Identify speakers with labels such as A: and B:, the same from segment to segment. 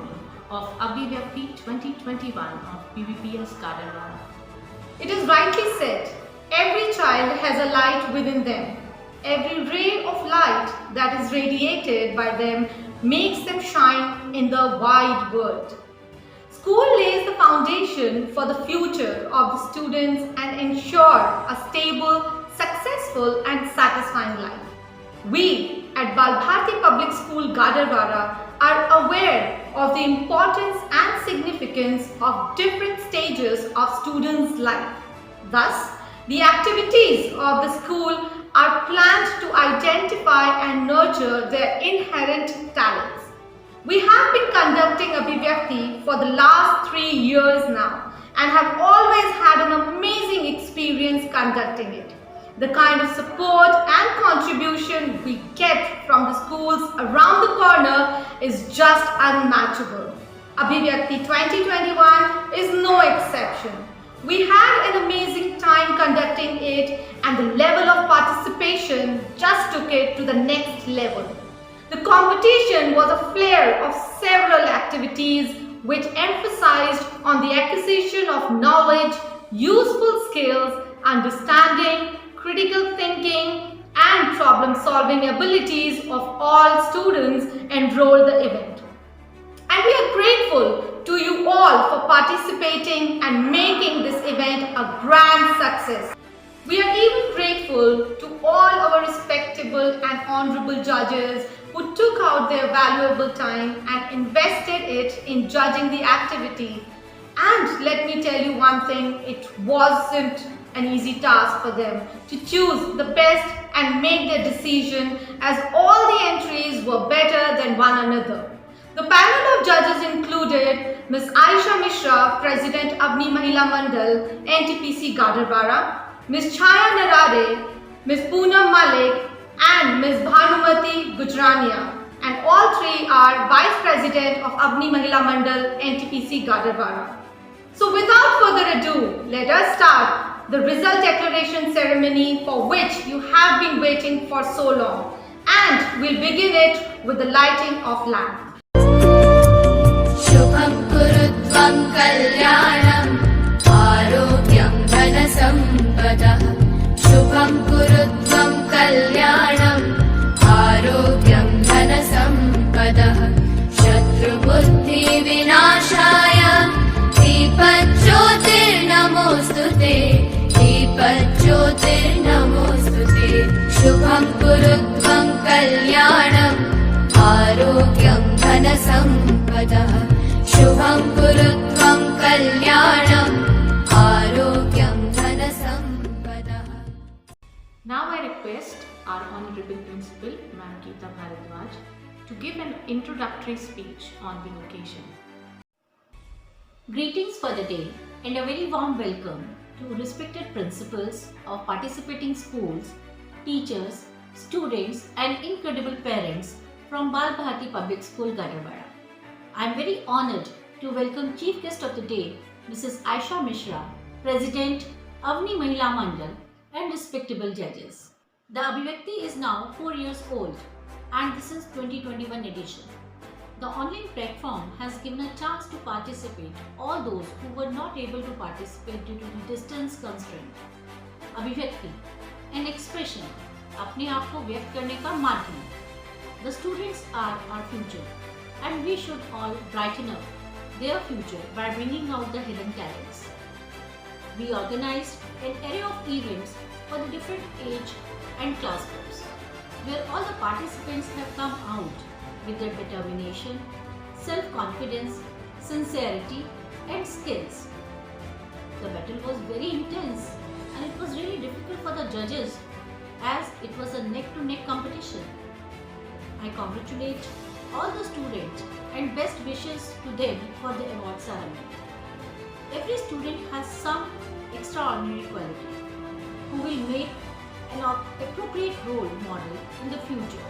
A: ceremony of Abhivyakti 2021 of PVPS Gadarwara.
B: It is rightly said, every child has a light within them. Every ray of light that is radiated by them makes them shine in the wide world. School lays the foundation for the future of the students and ensure a stable, successful and satisfying life. We at Balbharti Public School Gadarwara are aware of the importance and significance of different stages of students' life. Thus, the activities of the school are planned to identify and nurture their inherent talents. We have been conducting Abhivyakti for the last 3 years now and have always had an amazing experience conducting it. The kind of support and contribution we get from the schools around the corner is just unmatchable. Abhivyakti 2021 is no exception. We had an amazing time conducting it and the level of participation just took it to the next level. The competition was a flare of several activities which emphasized on the acquisition of knowledge, useful skills, understanding, critical thinking and problem-solving abilities of all students enrolled in the event. And we are grateful to you all for participating and making this event a grand success. We are even grateful to all our respectable and honorable judges who took out their valuable time and invested it in judging the activity. And let me tell you one thing, it wasn't an easy task for them to choose the best and make their decision as all the entries were better than one another. The panel of judges included Ms. Aisha Mishra, President Avni Mahila Mandal, NTPC Gadarwara, Ms. Chaya Narade, Ms. Poonam Malik and Ms. Bhanumati Gujrania, and all three are Vice President of Avni Mahila Mandal, NTPC Gadarwara. So without further ado, let us start the result declaration ceremony for which you have been waiting for so long, and we'll begin it with the lighting of lamp.
C: शुभं कुरुत्वं कल्याणं आरोग्यं धनसम्पदः शुभं कुरुत्वं कल्याणं आरोग्यं धनसम्पदः शत्रुबुद्धिविनाशाय दीपज्योतिर्नमोऽस्तुते दीपज्योतिर्नमोऽस्तुते शुभं कुरुत्वं कल्याणं आरोग्यं धनसम्पदः शुभं कुरुत्वं कल्याणं आरोग्यं धनसम्पदः.
A: Now I request our Honorable Principal, Ma'am Geeta Bharadwaj, to give an introductory speech on the occasion.
D: Greetings for the day and a very warm welcome to respected principals of participating schools, teachers, students and incredible parents from Balbharti Public School Gadarwara. I am very honoured to welcome Chief Guest of the Day, Mrs. Aisha Mishra, President, Avni Mahila Mandal and respectable judges. The Abhivyakti is now 4 years old and this is 2021 edition. The online platform has given a chance to participate all those who were not able to participate due to the distance constraint. Abhivyakti, an expression, अपने आप को व्यक्त करने का माध्यम. The students are our future and we should all brighten up their future by bringing out the hidden talents. We organized an array of events for the different age and class groups, where all the participants have come out with their determination, self-confidence, sincerity and skills. The battle was very intense and it was really difficult for the judges as it was a neck-to-neck competition. I congratulate all the students and best wishes to them for the award ceremony. Every student has some extraordinary quality who will make an appropriate role model in the future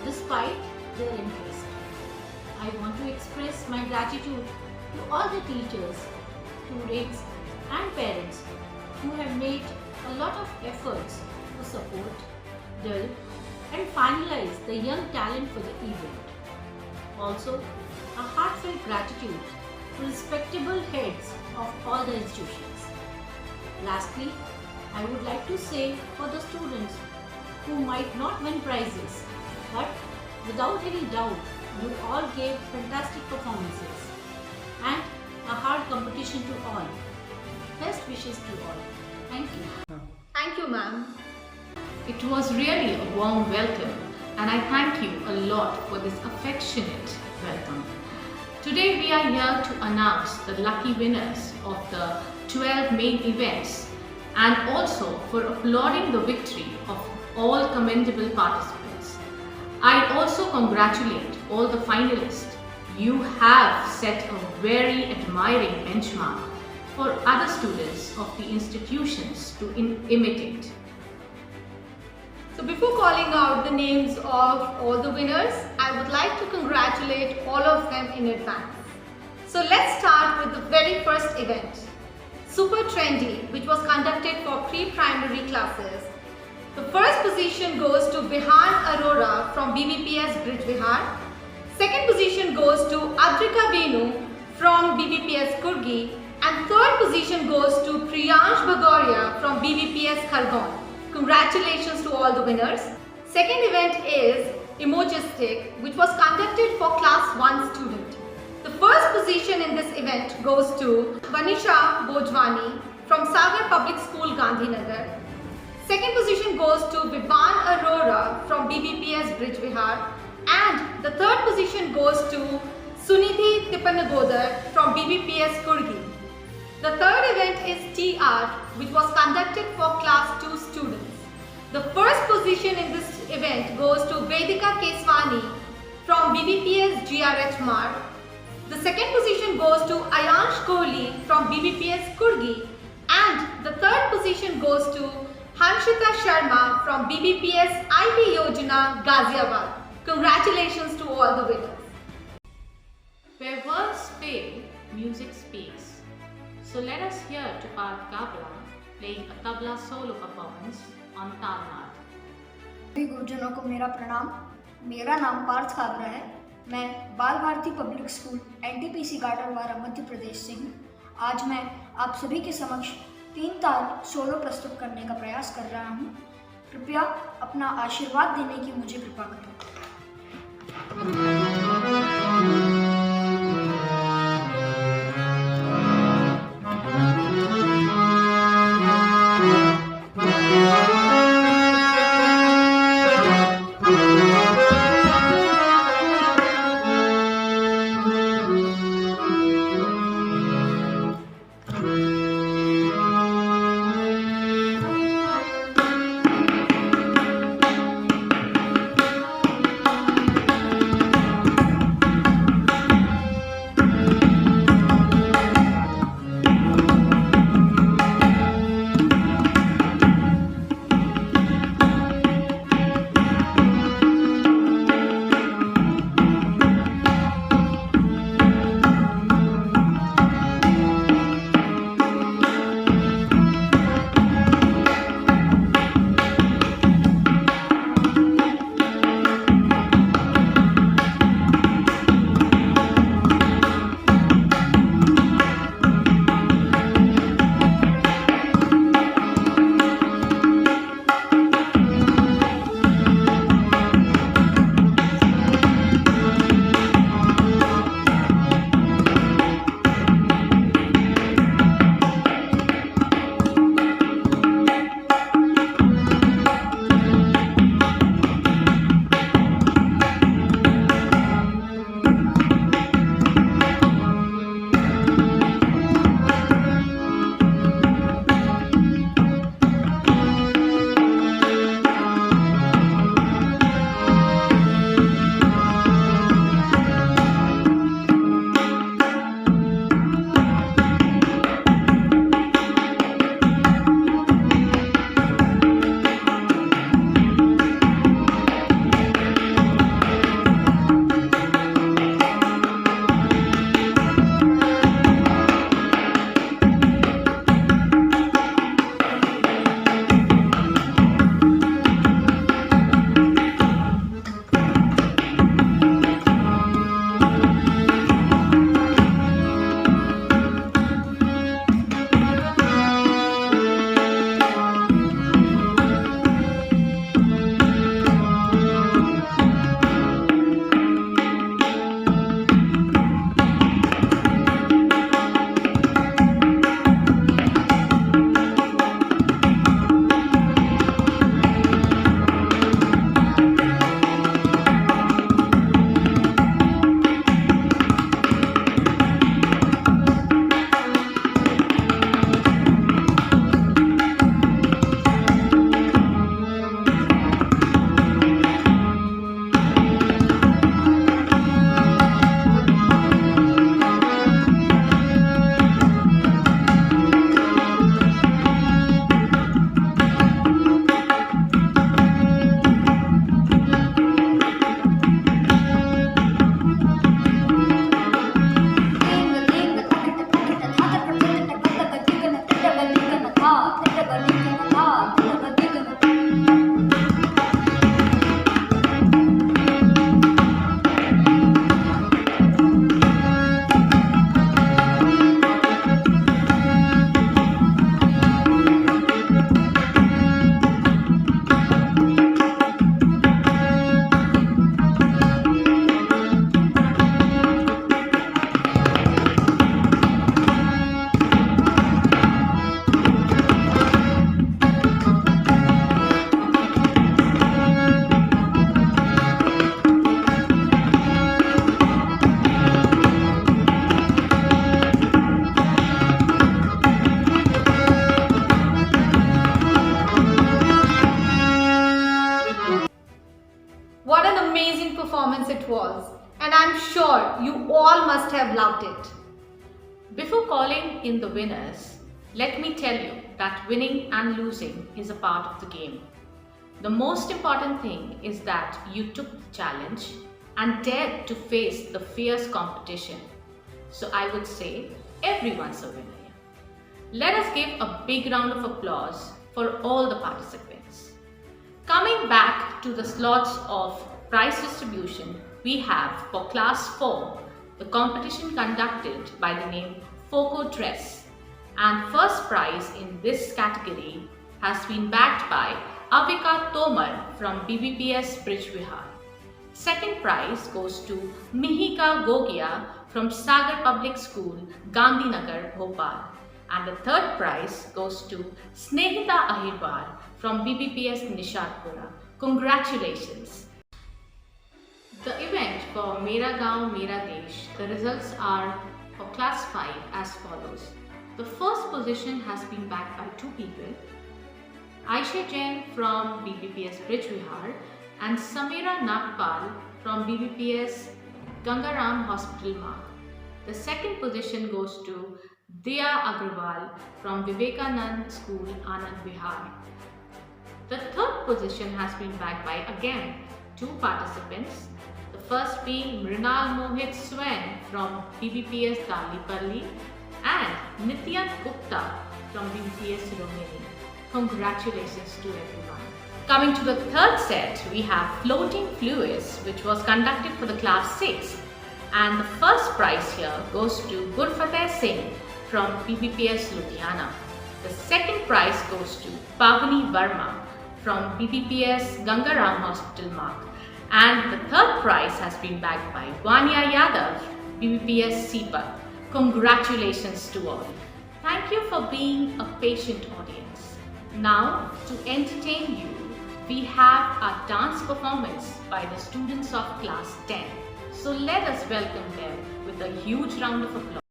D: despite their interest. I want to express my gratitude to all the teachers, students and parents who have made a lot of efforts to support, develop and finalize the young talent for the event. Also, a heartfelt gratitude to respectable heads of all the institutions. Lastly, I would like to say for the students who might not win prizes, but without any doubt, you all gave fantastic performances and a hard competition to all. Best wishes to all. Thank you.
B: Thank you, ma'am.
A: It was really a warm welcome, and I thank you a lot for this affectionate welcome. Today we are here to announce the lucky winners of the 12 main events and also for applauding the victory of all commendable participants. I also congratulate all the finalists. You have set a very admiring benchmark for other students of the institutions to imitate.
B: So before calling out the names of all the winners, I would like to congratulate all of them in advance. So let's start with the very first event, Super Trendy, which was conducted for pre-primary classes. The first position goes to Vihan Arora from BBPS Bridge Vihar. Second position goes to Adrika Venu from BBPS Kurgi. And third position goes to Priyansh Bagoria from BBPS Khargone. Congratulations to all the winners. Second event is Emojistic, which was conducted for class 1 student. The first position in this event goes to Vanisha Bojwani from Sagar Public School, Gandhinagar. Second position goes to Vivan Arora from BBPS Bridge Vihar. And the third position goes to Sunidhi Tipanagodar from BBPS Kurgi. The third event is Tea Art, which was conducted for class 2 students. The first position in this event goes to Vedika Keswani from BBPS GRH Mar. The second position goes to Ayansh Kohli from BBPS Kurgi. And the third position goes to Hanshita Sharma from BBPS IV Yojana, Ghaziabad. Congratulations to all the winners.
A: Where words fail, music speaks. So let us hear Tupac Gabla playing a tabla solo performance on Talnad.
E: सभी गुरुजनों को मेरा प्रणाम। मेरा नाम पार्थ काबरा है। मैं Bal Bharati public school NTPC Gadarwara Madhya Pradesh से हूँ। आज मैं आप सभी के समक्ष 3 ताल सोलो प्रस्तुत करने का प्रयास कर रहा हूँ। कृपया अपना आशीर्वाद देने की मुझे कृपा करें।
B: have loved it.
A: Before calling in the winners, let me tell you that winning and losing is a part of the game. The most important thing is that you took the challenge and dared to face the fierce competition. So I would say everyone's a winner. Let us give a big round of applause for all the participants. Coming back to the slots of prize distribution, we have for Class 4 the competition conducted by the name Foco Dress, and first prize in this category has been backed by Avika Tomar from BBPS Brij Vihar. Second prize goes to Mihika Gogia from Sagar Public School, Gandhinagar, Bhopal. And the third prize goes to Snehita Ahirwar from BBPS Nishadpura. Congratulations! The event for Mera Gaon Mera Desh, the results are for Class 5 as follows. The first position has been backed by two people, Aisha Jain from BBPS Brij Vihar and Samira Nagpal from BBPS Gangaram Hospital Marg. The second position goes to Diya Agrawal from Vivekanand School, Anand Vihar. The third position has been backed by again two participants. The first being Mrinal Mohit Swen from BBPS Dalipalli and Nityan Gupta from BBPS Romani. Congratulations to everyone. Coming to the third set, we have Floating Fluids, which was conducted for the Class 6. And the first prize here goes to Gurfateh Singh from BBPS Ludhiana. The second prize goes to Pavani Verma from BBPS Gangaram Hospital Marg. And the third prize has been backed by Vanya Yadav, BBPS Sipat. Congratulations to all. Thank you for being a patient audience. Now, to entertain you, we have a dance performance by the students of Class 10. So let us welcome them with a huge round of applause.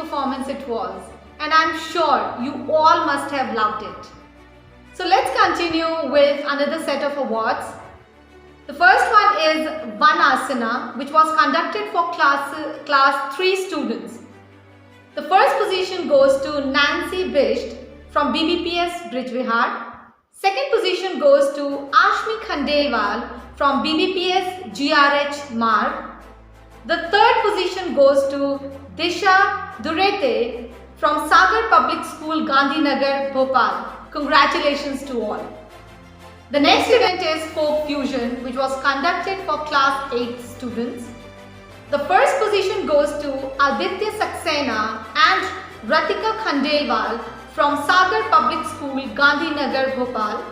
B: performance it was, and I'm sure you all must have loved it. So let's continue with another set of awards. The first one is Vanasana, which was conducted for class 3 students. The first position goes to Nancy Bisht from BBPS Brijvihar. Second position goes to Ashmi Khandelwal from BBPS GRH Marg. The third position goes to Disha Durete from Sagar Public School, Gandhinagar, Bhopal. Congratulations to all. The next event is Folk Fusion, which was conducted for class 8 students. The first position goes to Aditya Saxena and Ratika Khandelwal from Sagar Public School, Gandhinagar, Bhopal.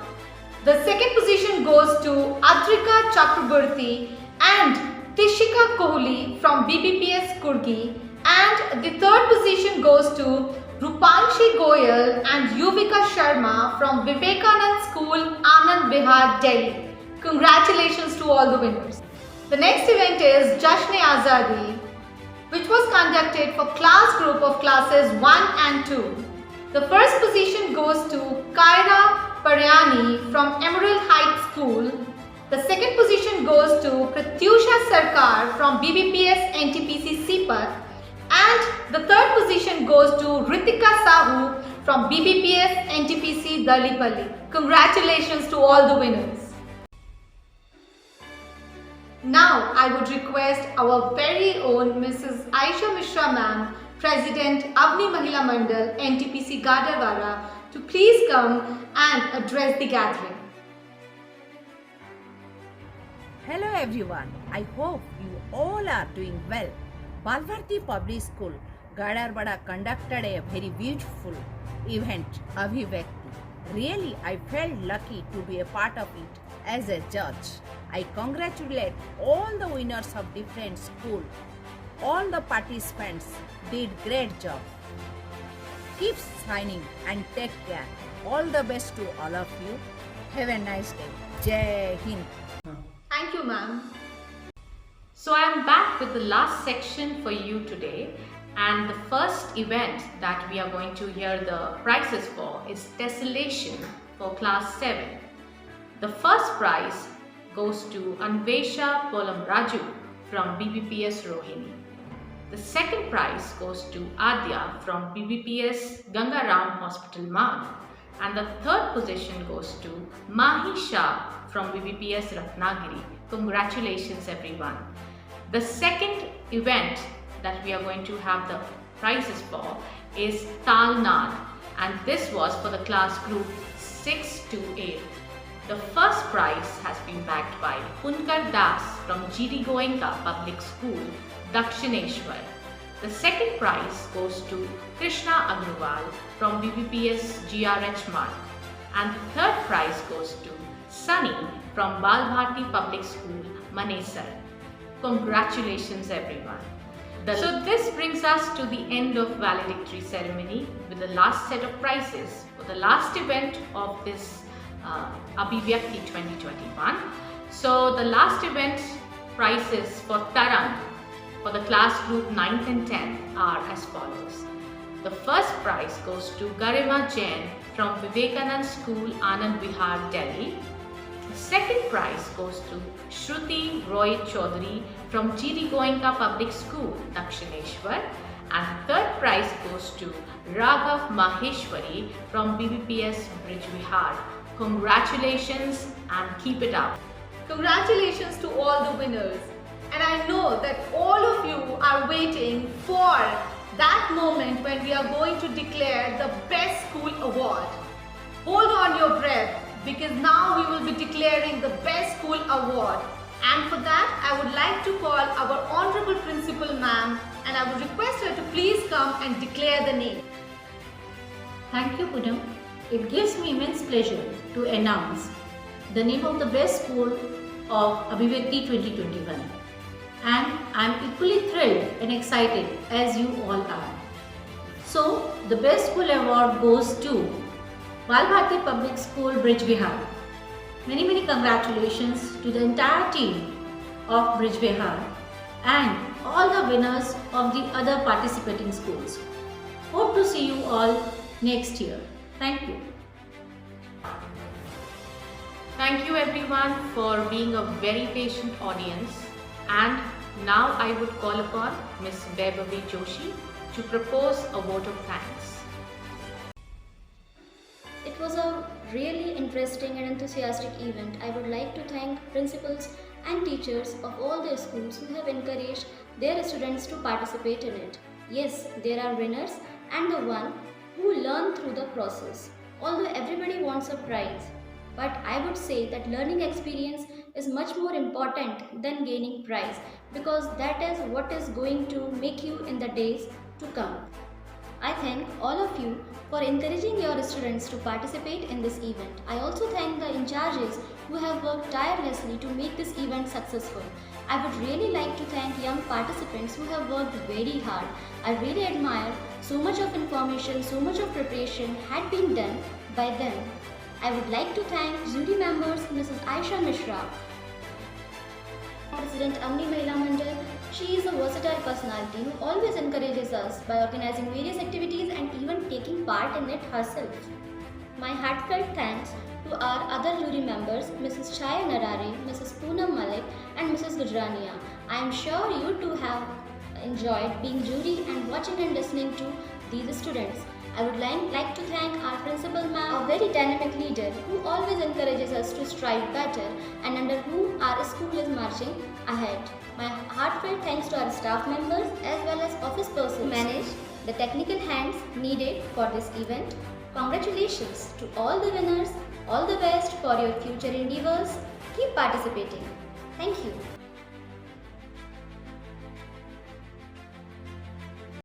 B: The second position goes to Adrika Chakraborty and Tishika Kohli from BBPS Kurgi, and the third position goes to Rupanshi Goyal and Yuvika Sharma from Vivekanand School, Anand Vihar, Delhi. Congratulations to all the winners. The next event is Jashn-e-Azadi, which was conducted for class group of classes 1 and 2. The first position goes to Kaira Paryani from Emerald Heights School. The second position goes to Pratyusha Sarkar from BBPS NTPC Sipat. And the third position goes to Ritika Sahu from BBPS NTPC Dalipalli. Congratulations to all the winners. Now I would request our very own Mrs. Aisha Mishra ma'am, President Avni Mahila Mandal NTPC Gadarwara, to please come and address the gathering.
F: Hello everyone, I hope you all are doing well. Balbharti Public School, Gadarwara conducted a very beautiful event, Abhivakti. Really, I felt lucky to be a part of it as a judge. I congratulate all the winners of different schools. All the participants did great job. Keep shining and take care. All the best to all of you. Have a nice day. Jai Hind.
B: Thank you, ma'am.
A: So I am back with the last section for you today, and the first event that we are going to hear the prizes for is Tessellation for class 7. The first prize goes to Anvesha Polam Raju from BBPS Rohini. The second prize goes to Adya from BBPS Gangaram Hospital Marg, and the third position goes to Mahi Shah from BBPS Ratnagiri. Congratulations everyone. The second event that we are going to have the prizes for is Talnad, and this was for the class group 6 to 8. The first prize has been backed by Punkar Das from GD Goenka Public School, Dakshineshwar. The second prize goes to Krishna Agrawal from BBPS GRH Marg, and the third prize goes to Sunny from Balbharti Public School, Manesar. Congratulations everyone. So this brings us to the end of valedictory ceremony with the last set of prizes for the last event of this Abhivyakti 2021. So the last event prizes for Tarang for the class group 9th and 10th are as follows. The first prize goes to Garima Jain from Vivekanand School, Anand Vihar, Delhi. The second prize goes to Shruti Roy Chaudhary from GD Goenka Public School, Dakshineshwar. And the third prize goes to Raghav Maheshwari from BBPS Brijvihar. Congratulations and keep it up.
B: Congratulations to all the winners. And I know that all of you are waiting for that moment when we are going to declare the Best School Award. Hold on your breath, because now we will be declaring the Best School Award. And for that, I would like to call our Honorable Principal Ma'am, and I would request her to please come and declare the name.
D: Thank you, Poonam. It gives me immense pleasure to announce the name of the best school of Abhivyakti 2021. And I am equally thrilled and excited as you all are. So, the Best School Award goes to Balbharti Public School, Brijvihar. Many congratulations to the entire team of Brijvihar and all the winners of the other participating schools. Hope to see you all next year. Thank you.
A: Thank you everyone for being a very patient audience, and now I would call upon Ms. Vaibhavi Joshi to propose a vote of thanks.
G: It was a really interesting and enthusiastic event. I would like to thank principals and teachers of all the schools who have encouraged their students to participate in it. Yes, there are winners and the one who learn through the process. Although everybody wants a prize, but I would say that learning experience is much more important than gaining prize, because that is what is going to make you in the days to come. I thank all of you for encouraging your students to participate in this event. I also thank the in charges who have worked tirelessly to make this event successful. I would really like to thank young participants who have worked very hard. I really admire so much of information, so much of preparation had been done by them. I would like to thank jury members Mrs. Aisha Mishra, President Amni Mahila Mandal. She is a versatile personality who always encourages us by organizing various activities and even taking part in it herself. My heartfelt thanks to our other jury members, Mrs. Chaya Narare, Mrs. Poonam Malik and Mrs. Gujrania. I am sure you too have enjoyed being jury and watching and listening to these students. I would like to thank our principal ma'am, a very dynamic leader who always encourages us to strive better and under whom our school is marching ahead. My heartfelt thanks to our staff members as well as office persons who manage the technical hands needed for this event. Congratulations to all the winners. All the best for your future endeavors. Keep participating. Thank you.